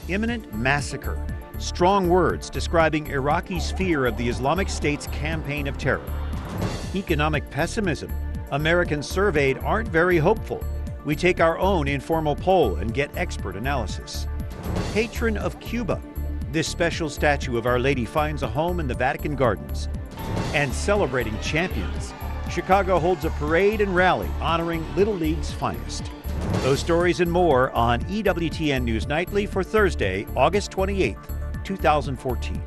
Imminent massacre. Strong words describing Iraqis' fear of the Islamic State's campaign of terror. Economic pessimism. Americans surveyed aren't very hopeful. We take our own informal poll and get expert analysis. Patron of Cuba. This special statue of Our Lady finds a home in the Vatican Gardens. And celebrating champions. Chicago holds a parade and rally honoring Little League's finest. Those stories and more on EWTN News Nightly for Thursday, August 28th, 2014.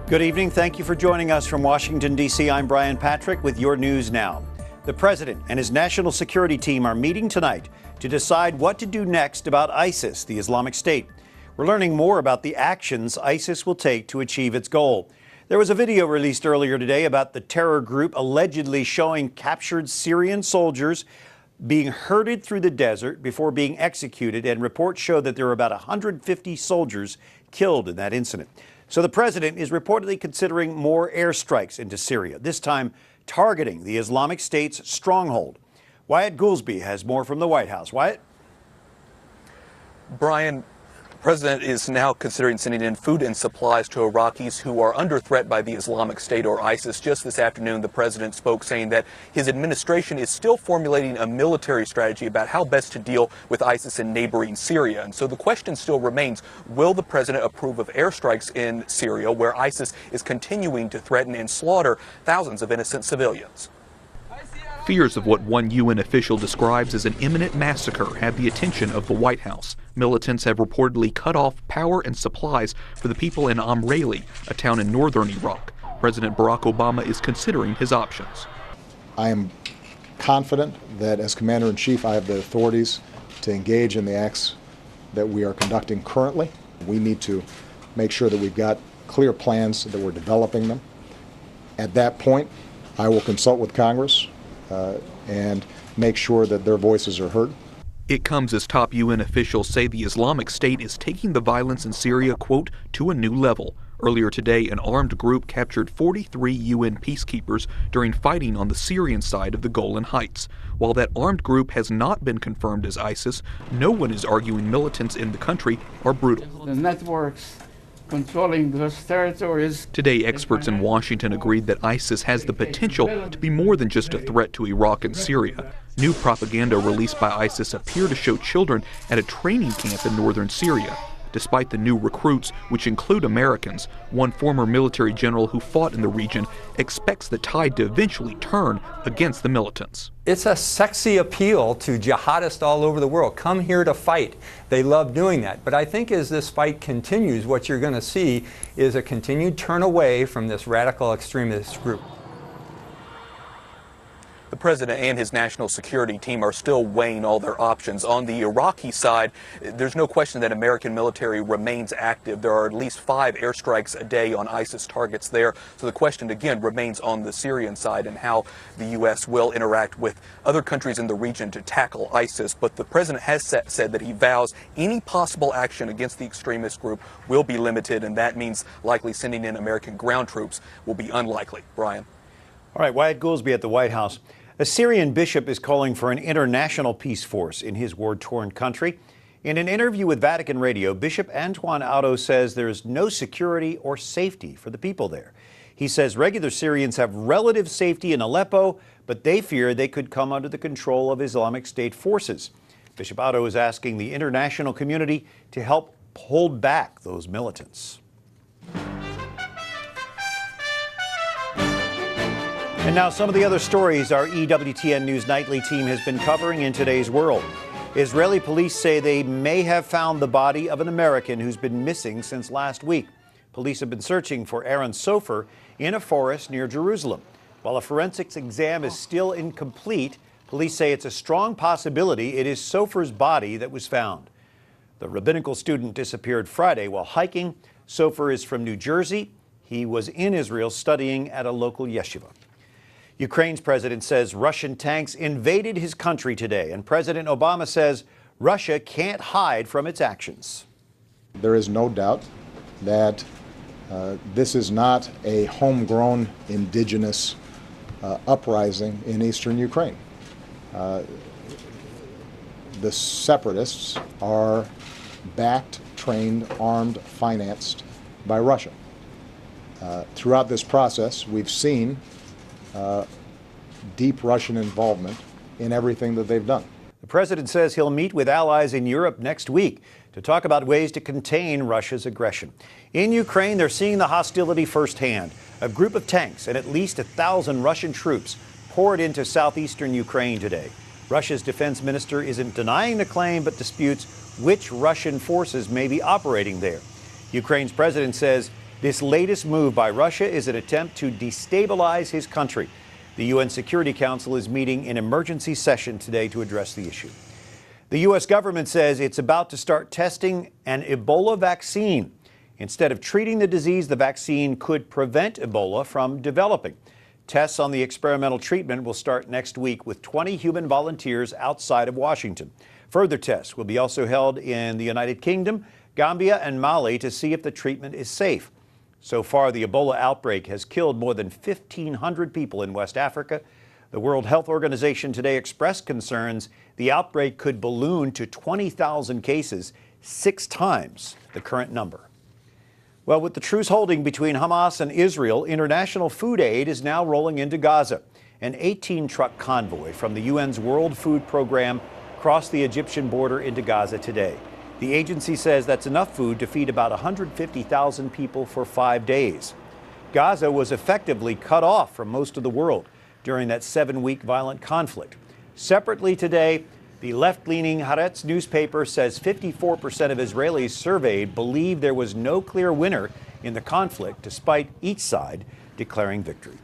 Good evening. Thank you for joining us from Washington, D.C. I'm Brian Patrick with your news now. The president and his national security team are meeting tonight to decide what to do next about ISIS, the Islamic State. We're learning more about the actions ISIS will take to achieve its goal. There was a video released earlier today about the terror group allegedly showing captured Syrian soldiers being herded through the desert before being executed, and reports show that there were about 150 soldiers killed in that incident. So the president is reportedly considering more airstrikes into Syria, this time targeting the Islamic State's stronghold. Wyatt Goolsbee has more from the White House. Wyatt? Brian, the president is now considering sending in food and supplies to Iraqis who are under threat by the Islamic State or ISIS. Just this afternoon, the president spoke saying that his administration is still formulating a military strategy about how best to deal with ISIS in neighboring Syria. And so the question still remains, will the president approve of airstrikes in Syria, where ISIS is continuing to threaten and slaughter thousands of innocent civilians? Fears of what one UN official describes as an imminent massacre have the attention of the White House. Militants have reportedly cut off power and supplies for the people in Amreli, a town in northern Iraq. President Barack Obama is considering his options. I am confident that as Commander-in-Chief, I have the authorities to engage in the acts that we are conducting currently. We need to make sure that we've got clear plans, that we're developing them. At that point, I will consult with Congress and make sure that their voices are heard. It comes as top UN officials say the Islamic State is taking the violence in Syria, quote, to a new level. Earlier today, an armed group captured 43 UN peacekeepers during fighting on the Syrian side of the Golan Heights. While that armed group has not been confirmed as ISIS, no one is arguing militants in the country are brutal. The networks controlling those territories. Today, experts in Washington agreed that ISIS has the potential to be more than just a threat to Iraq and Syria. New propaganda released by ISIS appear to show children at a training camp in northern Syria. Despite the new recruits, which include Americans, one former military general who fought in the region expects the tide to eventually turn against the militants. It's a sexy appeal to jihadists all over the world. Come here to fight. They love doing that. But I think as this fight continues, what you're going to see is a continued turn away from this radical extremist group. The president and his national security team are still weighing all their options. On the Iraqi side, there's no question that American military remains active. There are at least 5 airstrikes a day on ISIS targets there. So the question, again, remains on the Syrian side and how the U.S. will interact with other countries in the region to tackle ISIS. But the president has said that he vows any possible action against the extremist group will be limited, and that means likely sending in American ground troops will be unlikely. Brian. All right, Wyatt Goolsbee at the White House. A Syrian bishop is calling for an international peace force in his war-torn country. In an interview with Vatican Radio, Bishop Antoine Otto says there is no security or safety for the people there. He says regular Syrians have relative safety in Aleppo, but they fear they could come under the control of Islamic State forces. Bishop Otto is asking the international community to help hold back those militants. And now some of the other stories our EWTN News Nightly team has been covering in today's world. Israeli police say they may have found the body of an American who's been missing since last week. Police have been searching for Aaron Sofer in a forest near Jerusalem. While a forensics exam is still incomplete, police say it's a strong possibility it is Sofer's body that was found. The rabbinical student disappeared Friday while hiking. Sofer is from New Jersey. He was in Israel studying at a local yeshiva. Ukraine's president says Russian tanks invaded his country today, and President Obama says Russia can't hide from its actions. There is no doubt that This is not a homegrown indigenous uprising in eastern Ukraine. The separatists are backed, trained, armed, financed by Russia. Throughout this process, we've seen deep Russian involvement in everything that they've done. The president says he'll meet with allies in Europe next week to talk about ways to contain Russia's aggression. In Ukraine, they're seeing the hostility firsthand. A group of tanks and at least 1,000 Russian troops poured into southeastern Ukraine today. Russia's defense minister isn't denying the claim, but disputes which Russian forces may be operating there. Ukraine's president says this latest move by Russia is an attempt to destabilize his country. The UN Security Council is meeting in emergency session today to address the issue. The U.S. government says it's about to start testing an Ebola vaccine. Instead of treating the disease, the vaccine could prevent Ebola from developing. Tests on the experimental treatment will start next week with 20 human volunteers outside of Washington. Further tests will be also held in the United Kingdom, Gambia, and Mali to see if the treatment is safe. So far, the Ebola outbreak has killed more than 1,500 people in West Africa. The World Health Organization today expressed concerns the outbreak could balloon to 20,000 cases, 6 times the current number. Well, with the truce holding between Hamas and Israel, international food aid is now rolling into Gaza. An 18-truck convoy from the UN's World Food Program crossed the Egyptian border into Gaza today. The agency says that's enough food to feed about 150,000 people for 5 days. Gaza was effectively cut off from most of the world during that 7-week violent conflict. Separately today, the left-leaning Haaretz newspaper says 54% of Israelis surveyed believe there was no clear winner in the conflict, despite each side declaring victory.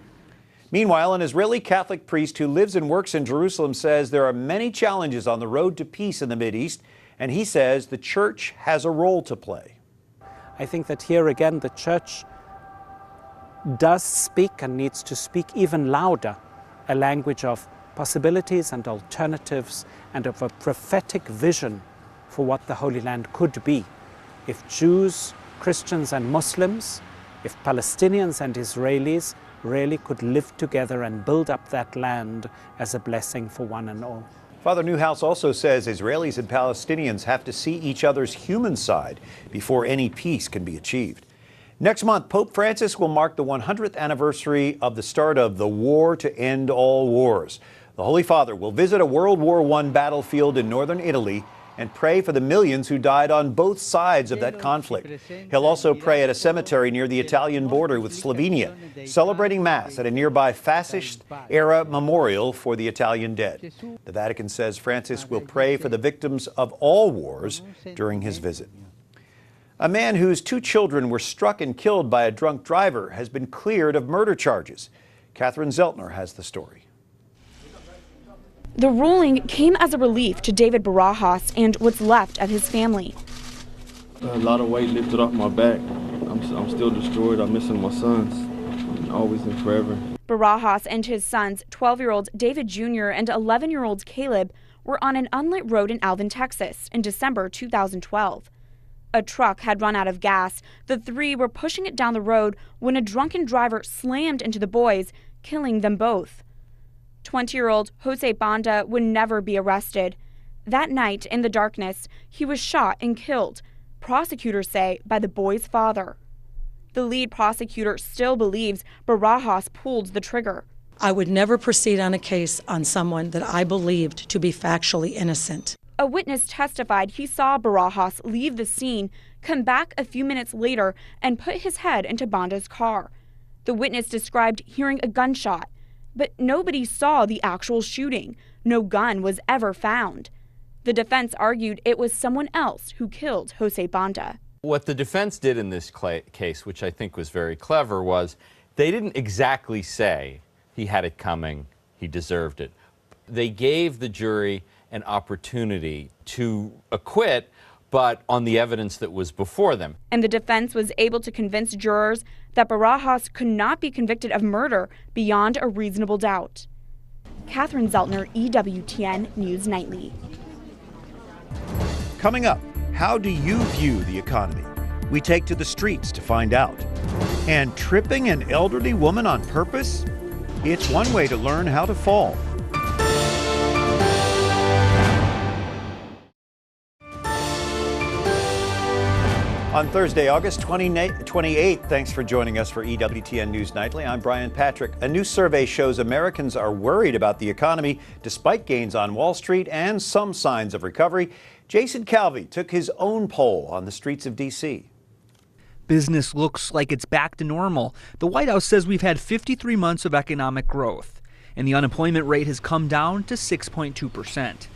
Meanwhile, an Israeli Catholic priest who lives and works in Jerusalem says there are many challenges on the road to peace in the Mideast, and he says the church has a role to play. I think that here again the church does speak and needs to speak even louder, a language of possibilities and alternatives and of a prophetic vision for what the Holy Land could be if Jews, Christians and Muslims, if Palestinians and Israelis really could live together and build up that land as a blessing for one and all. Father Newhouse also says Israelis and Palestinians have to see each other's human side before any peace can be achieved. Next month, Pope Francis will mark the 100th anniversary of the start of the War to End All Wars. The Holy Father will visit a World War I battlefield in northern Italy and pray for the millions who died on both sides of that conflict. He'll also pray at a cemetery near the Italian border with Slovenia, celebrating Mass at a nearby fascist-era memorial for the Italian dead. The Vatican says Francis will pray for the victims of all wars during his visit. A man whose 2 children were struck and killed by a drunk driver has been cleared of murder charges. Catherine Zeltner has the story. The ruling came as a relief to David Barajas and what's left of his family. A lot of weight lifted off my back. I'm still destroyed. I'm missing my sons, always and forever. Barajas and his sons, 12-year-old David Jr. and 11-year-old Caleb, were on an unlit road in Alvin, Texas in December 2012. A truck had run out of gas. The 3 were pushing it down the road when a drunken driver slammed into the boys, killing them both. 20-year-old Jose Banda would never be arrested. That night, in the darkness, he was shot and killed, prosecutors say, by the boy's father. The lead prosecutor still believes Barajas pulled the trigger. I would never proceed on a case on someone that I believed to be factually innocent. A witness testified he saw Barajas leave the scene, come back a few minutes later, and put his head into Banda's car. The witness described hearing a gunshot, but nobody saw the actual shooting. No gun was ever found. The defense argued it was someone else who killed Jose Banda. What the defense did in this case, which I think was very clever, was they didn't exactly say he had it coming, he deserved it. They gave the jury an opportunity to acquit, but on the evidence that was before them. And the defense was able to convince jurors that Barajas could not be convicted of murder beyond a reasonable doubt. Catherine Zeltner, EWTN News Nightly. Coming up, how do you view the economy? We take to the streets to find out. And tripping an elderly woman on purpose? It's one way to learn how to fall. On Thursday, August 28th, thanks for joining us for EWTN News Nightly. I'm Brian Patrick. A new survey shows Americans are worried about the economy despite gains on Wall Street and some signs of recovery. Jason Calvi took his own poll on the streets of D.C. Business looks like it's back to normal. The White House says we've had 53 months of economic growth, and the unemployment rate has come down to 6.2%.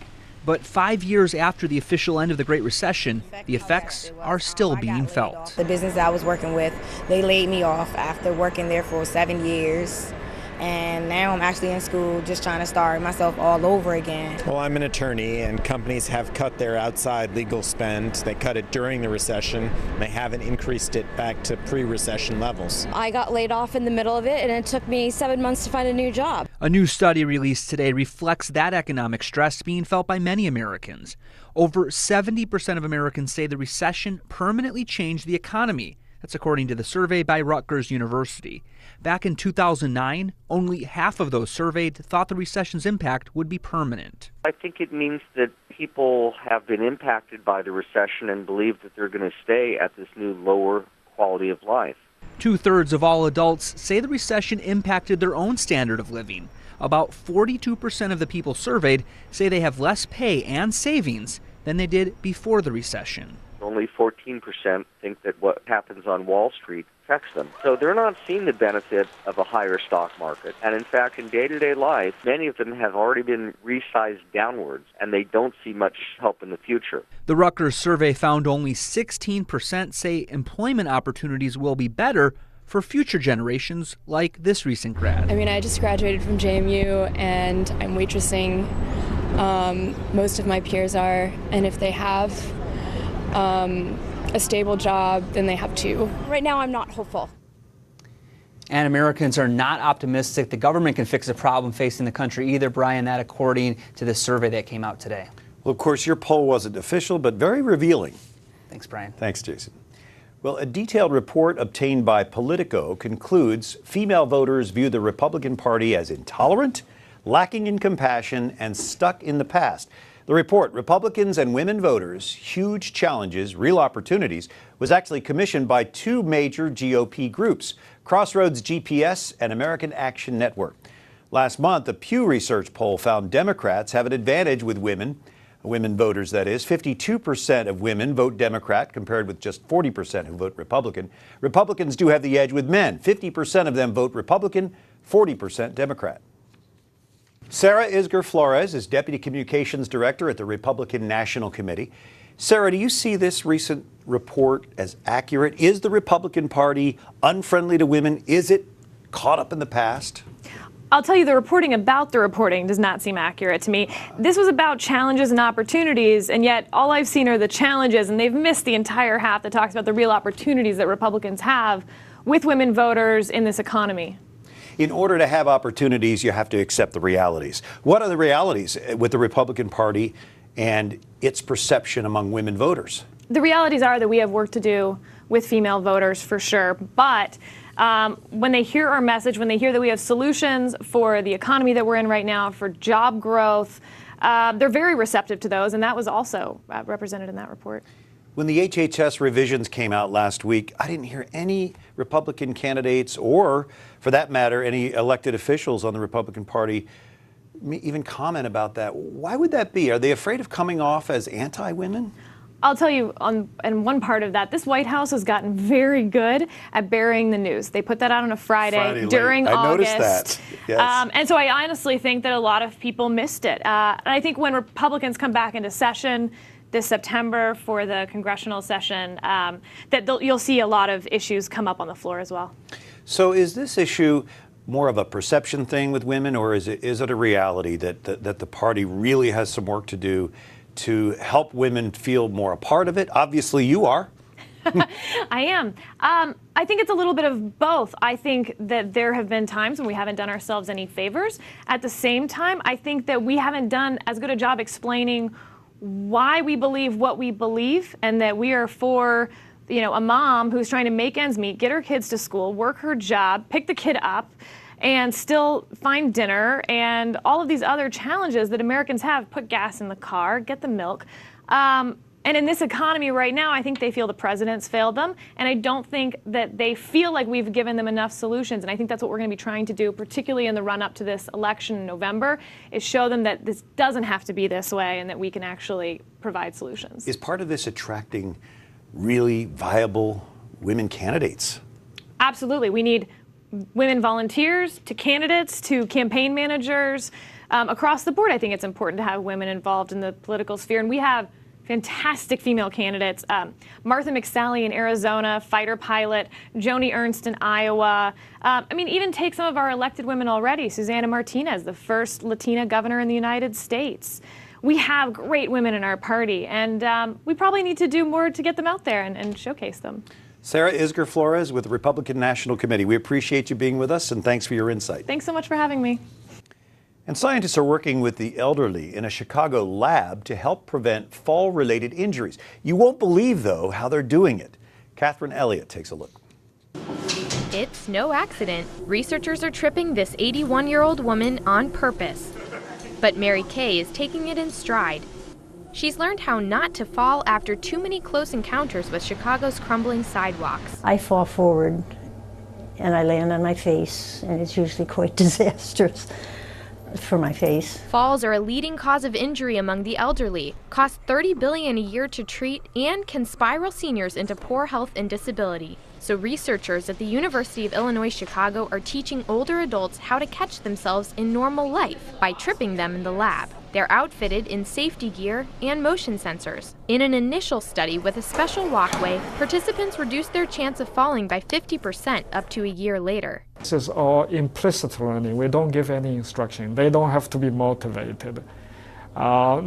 But 5 years after the official end of the Great Recession, the effects are still being felt. The business I was working with, they laid me off after working there for 7 years. And now I'm actually in school just trying to start myself all over again. Well, I'm an attorney, and companies have cut their outside legal spend. They cut it during the recession. They haven't increased it back to pre-recession levels. I got laid off in the middle of it, and it took me 7 months to find a new job. A new study released today reflects that economic stress being felt by many Americans. Over 70% of Americans say the recession permanently changed the economy. That's according to the survey by Rutgers University. Back in 2009, only half of those surveyed thought the recession's impact would be permanent. I think it means that people have been impacted by the recession and believe that they're going to stay at this new lower quality of life. 2/3 of all adults say the recession impacted their own standard of living. About 42% of the people surveyed say they have less pay and savings than they did before the recession. Only 14% think that what happens on Wall Street affects them. So they're not seeing the benefit of a higher stock market. And in fact, in day-to-day life, many of them have already been resized downwards, and they don't see much help in the future. The Rutgers survey found only 16% say employment opportunities will be better for future generations like this recent grad. I mean, I just graduated from JMU, and I'm waitressing. Most of my peers are, and if they have a stable job, then they have two. Right now, I'm not hopeful. And Americans are not optimistic the government can fix a problem facing the country either, Brian, that according to this survey that came out today. Well, of course, your poll wasn't official, but very revealing. Thanks, Brian. Thanks, Jason. Well, a detailed report obtained by Politico concludes female voters view the Republican Party as intolerant, lacking in compassion, and stuck in the past. The report, Republicans and Women Voters, Huge Challenges, Real Opportunities, was actually commissioned by two major GOP groups, Crossroads GPS and American Action Network. Last month, a Pew Research poll found Democrats have an advantage with women voters, that is. 52% of women vote Democrat, compared with just 40% who vote Republican. Republicans do have the edge with men. 50% of them vote Republican, 40% Democrat. Sarah Isger Flores is Deputy Communications Director at the Republican National Committee. Sarah, do you see this recent report as accurate? Is the Republican Party unfriendly to women? Is it caught up in the past? I'll tell you, the reporting about the reporting does not seem accurate to me. This was about challenges and opportunities, and yet all I've seen are the challenges, and they've missed the entire half that talks about the real opportunities that Republicans have with women voters in this economy. In order to have opportunities, you have to accept the realities. What are the realities with the Republican Party and its perception among women voters? The realities are that we have work to do with female voters for sure, but when they hear our message, when they hear that we have solutions for the economy that we're in right now, for job growth, they're very receptive to those, and that was also represented in that report. When the HHS revisions came out last week, I didn't hear any Republican candidates or, for that matter, any elected officials on the Republican Party even comment about that. Why would that be? Are they afraid of coming off as anti-women? I'll tell you, in one part of that, this White House has gotten very good at burying the news. They put that out on a Friday during August. I noticed that. Yes. And so I honestly think that a lot of people missed it. And I think when Republicans come back into session this September for the congressional session, that you'll see a lot of issues come up on the floor as well. So is this issue more of a perception thing with women, or is it a reality that the party really has some work to do to help women feel more a part of it? Obviously you are. I am. I think it's a little bit of both. I think that there have been times when we haven't done ourselves any favors. At the same time, I think that we haven't done as good a job explaining why we believe what we believe, and that we are for a mom who's trying to make ends meet, get her kids to school, work her job, pick the kid up, and still find dinner, and all of these other challenges that Americans have, put gas in the car, get the milk. And in this economy right now, I think they feel the president's failed them, and I don't think that they feel like we've given them enough solutions. And I think that's what we're going to be trying to do, particularly in the run-up to this election in November, is show them that this doesn't have to be this way and that we can actually provide solutions. Is part of this attracting really viable women candidates? Absolutely. We need women volunteers to candidates to campaign managers. Across the board, I think it's important to have women involved in the political sphere, and we have fantastic female candidates. Martha McSally in Arizona, fighter pilot, Joni Ernst in Iowa. Even take some of our elected women already. Susana Martinez, the first Latina governor in the United States. We have great women in our party, and we probably need to do more to get them out there and showcase them. Sarah Isger Flores with the Republican National Committee. We appreciate you being with us, and thanks for your insight. Thanks so much for having me. And scientists are working with the elderly in a Chicago lab to help prevent fall-related injuries. You won't believe, though, how they're doing it. Catherine Elliott takes a look. It's no accident. Researchers are tripping this 81-year-old woman on purpose. But Mary Kay is taking it in stride. She's learned how not to fall after too many close encounters with Chicago's crumbling sidewalks. I fall forward and I land on my face, and it's usually quite disastrous for my face. Falls are a leading cause of injury among the elderly, cost $30 billion a year to treat, and can spiral seniors into poor health and disability. So researchers at the University of Illinois Chicago are teaching older adults how to catch themselves in normal life by tripping them in the lab. They're outfitted in safety gear and motion sensors. In an initial study with a special walkway, participants reduced their chance of falling by 50% up to a year later. This is all implicit learning. We don't give any instruction. They don't have to be motivated.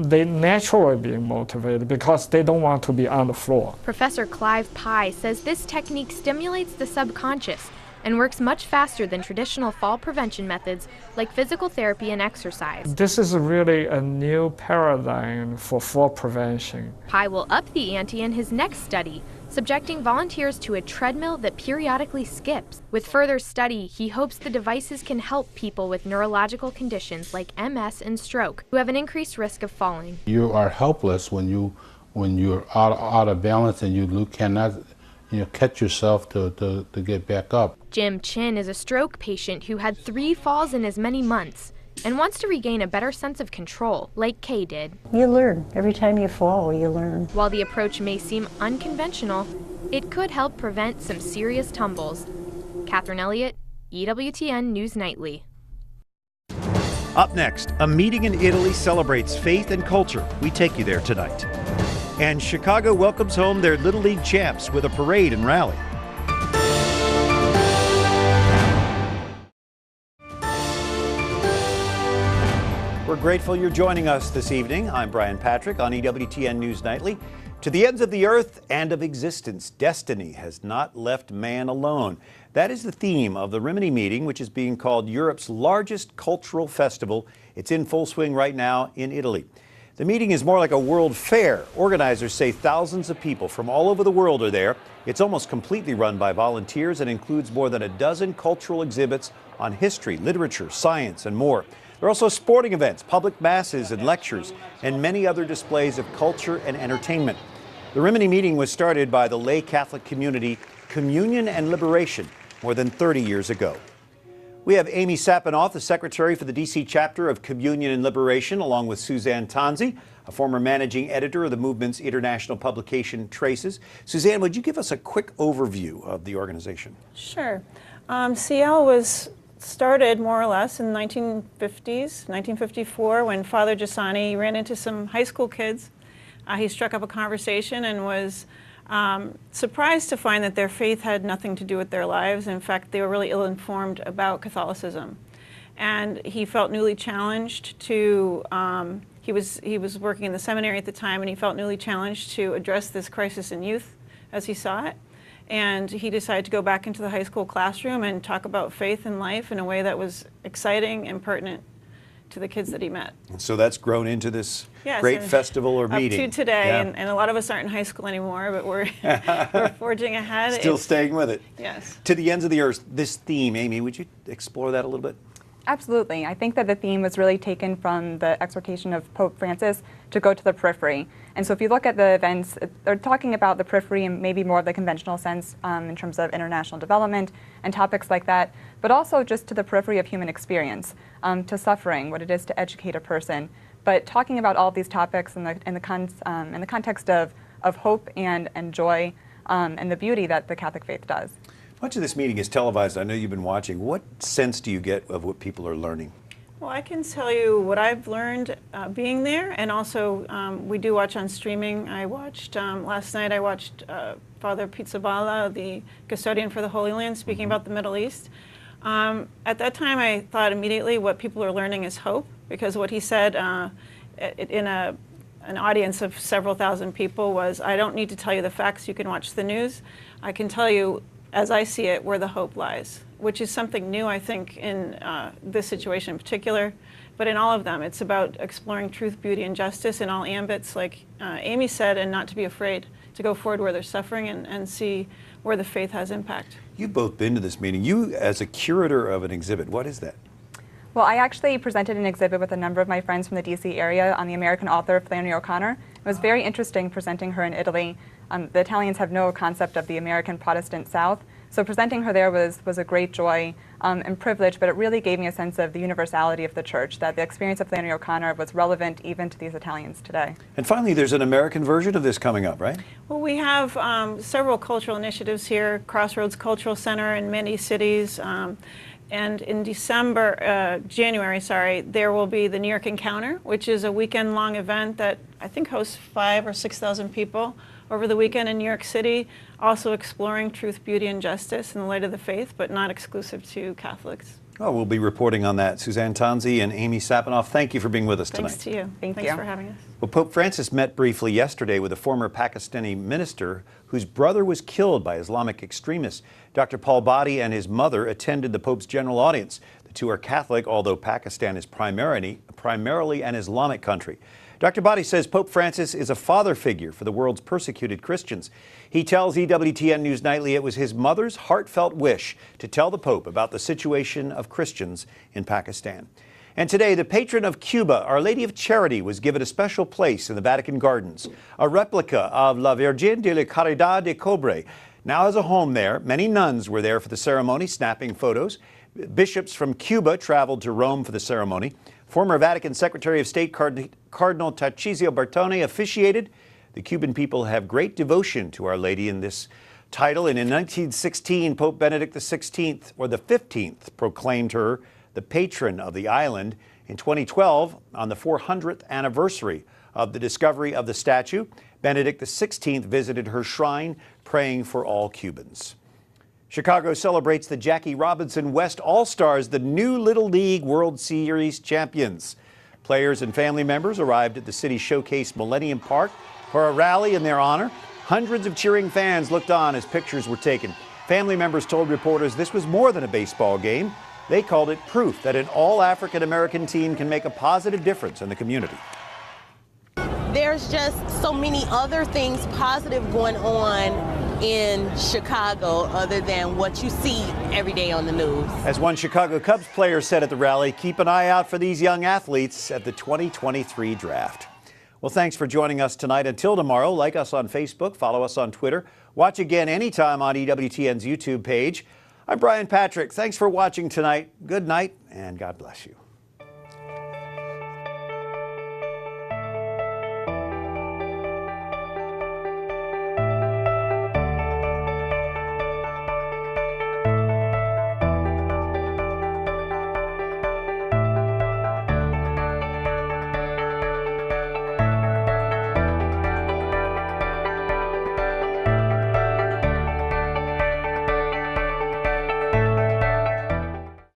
They naturally being motivated because they don't want to be on the floor. Professor Clive Pye says this technique stimulates the subconscious and works much faster than traditional fall prevention methods like physical therapy and exercise. This is really a new paradigm for fall prevention. Pye will up the ante in his next study, subjecting volunteers to a treadmill that periodically skips. With further study, he hopes the devices can help people with neurological conditions like MS and stroke, who have an increased risk of falling. You are helpless when you're out of balance and you cannot catch yourself to get back up. Jim Chin is a stroke patient who had 3 falls in as many months and wants to regain a better sense of control, like Kay did. You learn. Every time you fall, you learn. While the approach may seem unconventional, it could help prevent some serious tumbles. Catherine Elliott, EWTN News Nightly. Up next, a meeting in Italy celebrates faith and culture. We take you there tonight. And Chicago welcomes home their Little League champs with a parade and rally. We're grateful you're joining us this evening. I'm Brian Patrick on EWTN News Nightly. To the ends of the earth and of existence, destiny has not left man alone. That is the theme of the Rimini meeting, which is being called Europe's largest cultural festival. It's in full swing right now in Italy. The meeting is more like a world fair. Organizers say thousands of people from all over the world are there. It's almost completely run by volunteers and includes more than a dozen cultural exhibits on history, literature, science, and more. There are also sporting events, public masses and lectures, and many other displays of culture and entertainment. The Rimini meeting was started by the lay Catholic community Communion and Liberation more than 30 years ago. We have Amy Sapinoff, the secretary for the D.C. chapter of Communion and Liberation, along with Suzanne Tanzi, a former managing editor of the movement's international publication Traces. Suzanne, would you give us a quick overview of the organization? Sure. CL was started more or less in the 1950s, 1954, when Father Giussani ran into some high school kids. He struck up a conversation and was surprised to find that their faith had nothing to do with their lives. In fact, they were really ill-informed about Catholicism. And he felt newly challenged to, he was working in the seminary at the time, and he felt newly challenged to address this crisis in youth as he saw it. And he decided to go back into the high school classroom and talk about faith and life in a way that was exciting and pertinent to the kids that he met. And so that's grown into this Yes, great and festival or meeting. Up to today, Yeah. and a lot of us aren't in high school anymore, but we're forging ahead. Still staying with it. Yes. To the ends of the earth, this theme, Amy, would you explore that a little bit? Absolutely. I think that the theme was really taken from the exhortation of Pope Francis to go to the periphery. And so if you look at the events, they're talking about the periphery in maybe more of the conventional sense in terms of international development and topics like that, but also just to the periphery of human experience, to suffering, what it is to educate a person. But talking about all of these topics in the context of hope and joy and the beauty that the Catholic faith does. Much of this meeting is televised. I know you've been watching. What sense do you get of what people are learning? Well, I can tell you what I've learned being there, and also we do watch on streaming. I watched, last night I watched Father Pizzaballa, the custodian for the Holy Land, speaking about the Middle East. At that time I thought immediately what people are learning is hope, because what he said in an audience of several thousand people was, I don't need to tell you the facts, you can watch the news. I can tell you, as I see it, where the hope lies, which is something new, I think, in this situation in particular, but in all of them. It's about exploring truth, beauty, and justice in all ambits, like Amy said, and not to be afraid to go forward where there's suffering and see where the faith has impact. You've both been to this meeting. You, as a curator of an exhibit, what is that? Well, I actually presented an exhibit with a number of my friends from the DC area on the American author Flannery O'Connor. It was very interesting presenting her in Italy. The Italians have no concept of the American Protestant South, so presenting her there was a great joy and privilege, but it really gave me a sense of the universality of the church, that the experience of Flannery O'Connor was relevant even to these Italians today. And finally, there's an American version of this coming up, right? Well, we have several cultural initiatives here, Crossroads Cultural Center in many cities. And in January, there will be the New York Encounter, which is a weekend-long event that I think hosts 5,000 or 6,000 people over the weekend in New York City, also exploring truth, beauty, and justice in the light of the faith, but not exclusive to Catholics. Oh, we'll be reporting on that. Suzanne Tonzi and Amy Sapanoff, thank you for being with us tonight. Thanks to you. Thanks for having us. Well, Pope Francis met briefly yesterday with a former Pakistani minister whose brother was killed by Islamic extremists. Dr. Paul Badi and his mother attended the Pope's general audience. The two are Catholic, although Pakistan is primarily an Islamic country. Dr. Badi says Pope Francis is a father figure for the world's persecuted Christians. He tells EWTN News Nightly it was his mother's heartfelt wish to tell the Pope about the situation of Christians in Pakistan. And today, the patron of Cuba, Our Lady of Charity, was given a special place in the Vatican Gardens. A replica of La Virgen de la Caridad de Cobre now has a home there. Many nuns were there for the ceremony, snapping photos. Bishops from Cuba traveled to Rome for the ceremony. Former Vatican Secretary of State Cardinal Tarcisio Bertone officiated. The Cuban people have great devotion to Our Lady in this title, and in 1916, Pope Benedict XVI, or the 15th, proclaimed her the patron of the island. In 2012, on the 400th anniversary of the discovery of the statue, Benedict XVI visited her shrine, praying for all Cubans. Chicago celebrates the Jackie Robinson West All-Stars, the new Little League World Series champions. Players and family members arrived at the City Showcase Millennium Park for a rally in their honor. Hundreds of cheering fans looked on as pictures were taken. Family members told reporters this was more than a baseball game. They called it proof that an all-African-American team can make a positive difference in the community. There's just so many other things positive going on in Chicago other than what you see every day on the news. As one Chicago Cubs player said at the rally, keep an eye out for these young athletes at the 2023 draft. Well, thanks for joining us tonight. Until tomorrow, like us on Facebook, follow us on Twitter, watch again anytime on EWTN's YouTube page. I'm Brian Patrick. Thanks for watching tonight. Good night, and God bless you.